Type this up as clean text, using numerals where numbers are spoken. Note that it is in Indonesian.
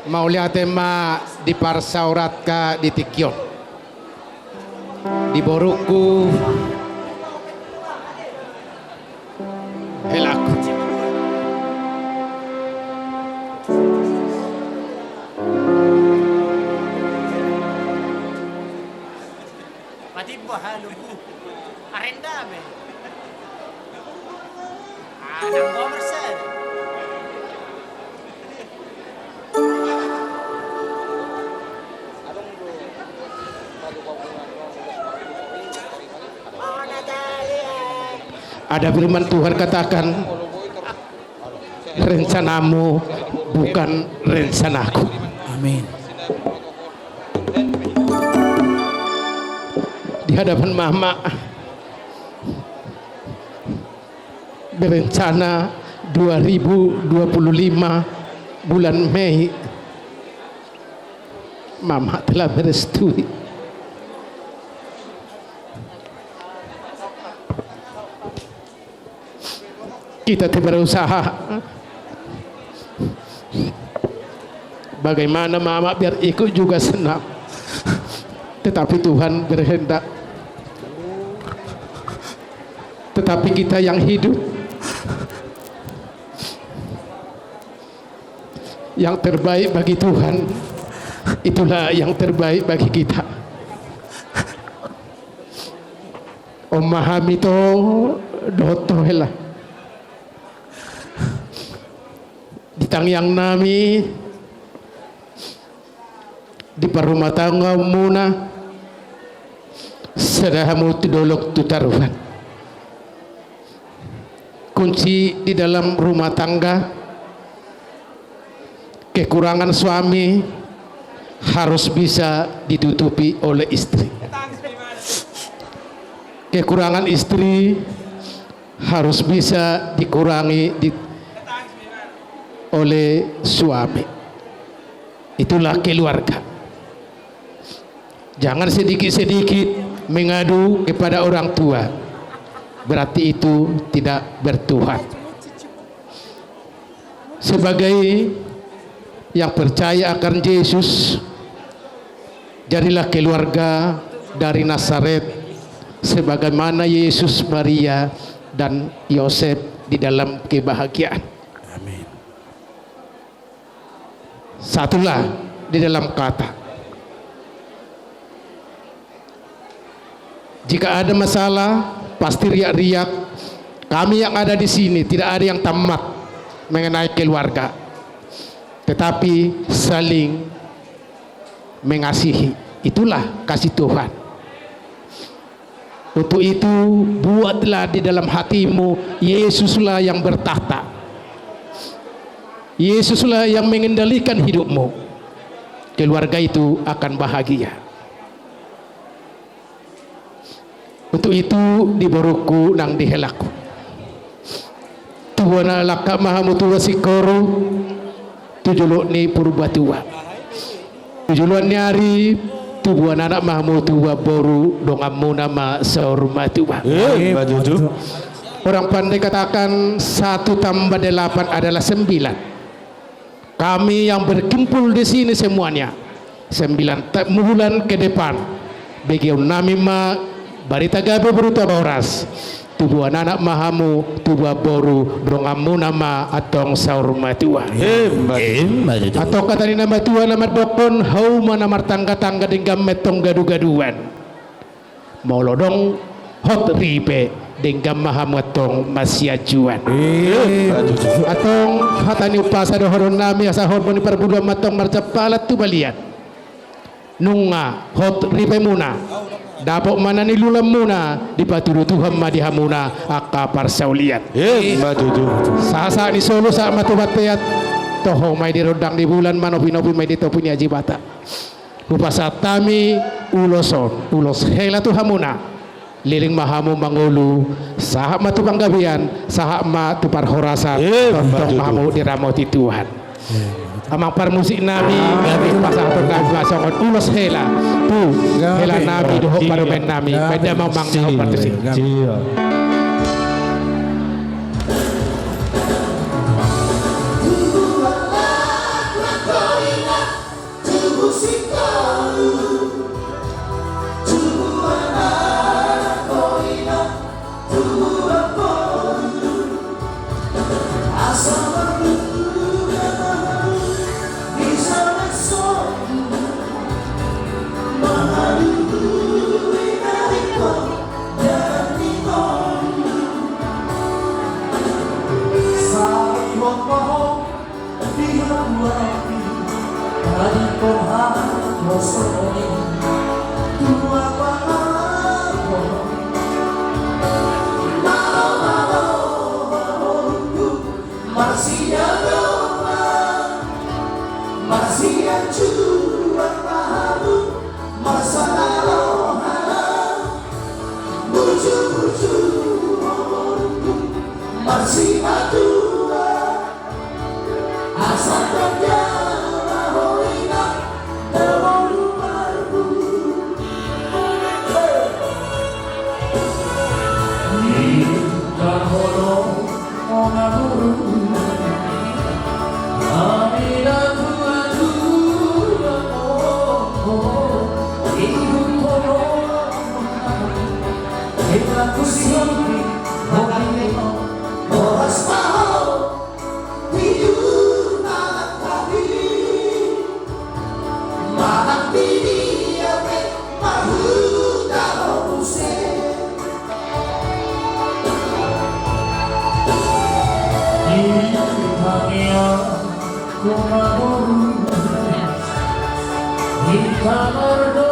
mau lihat tema di parsaurat ka di tikyo di boruku helaku Matibbo halugu. Arendame. Nang komersan. ada firman Tuhan katakan rencanamu bukan rencanaku. Amin. Di hadapan mama berencana 2025 bulan Mei mama telah merestui kita berusaha bagaimana mama biar ikut juga senang, tetapi Tuhan berkehendak. Tetapi kita yang hidup, yang terbaik bagi Tuhan, itulah yang terbaik bagi kita. Memahami to doto hela ditang yang nami di perumah tangga muna sedahamu tudolok tutaruhan kunci di dalam rumah tangga. Kekurangan suami harus bisa ditutupi oleh istri, kekurangan istri harus bisa dikurangi oleh suami. Itulah keluarga. Jangan sedikit-sedikit mengadu kepada orang tua, berarti itu tidak bertuhan. Sebagai yang percaya akan Yesus, jadilah keluarga dari Nazaret sebagaimana Yesus, Maria dan Yosef di dalam kebahagiaan. Amin. Satulah di dalam kata. Jika ada masalah, pasti riak-riak. Kami yang ada di sini tidak ada yang tamat mengenai keluarga, tetapi saling mengasihi. Itulah kasih Tuhan. Untuk itu buatlah di dalam hatimu Yesuslah yang bertahta. Yesuslah yang mengendalikan hidupmu. Keluarga itu akan bahagia. Untuk itu di boruku nang dihelaku tuwana laka maha mutua sikoro tujuluk ni purba tua tujuluan nyari tubuhan anak maha mutua boru dongamu nama sehormatua. Orang pandai katakan 1 tambah 8 adalah 9. Kami yang berkumpul di sini semuanya 9 bulan ke depan bagi nami ma barita gabe beruta boras tubuh anak mahamu tubuh boru dongamu nama atong saurmatua atau kata ni nama tua nama dokon hau mana martangga-tangga dengan metong gadu-gaduan maulodong hot ripe dengan mahamatong masyajuan atong hatani upasa dohoron nami asa hormoni perbuduan matong marcapalat tu balian nunga hot ripe muna dapat mana ni lulam muna di paturu Tuhan madihamuna akapar sauliat sasa ni solo sa matubateat toho may di rodang di bulan manopi-nopi may dito punya jibata upasatami ulos hela tu hamuna liling mahamu mangulu sahak matu panggabian sahak matu parhorasan tontong mahamu diramoti Tuhan amang parmusik nami gabi pasang tengah masongon ulos hela tu hela nami dohok paromen nami beda mamang dohok partusik Tubuhlah, Di kamar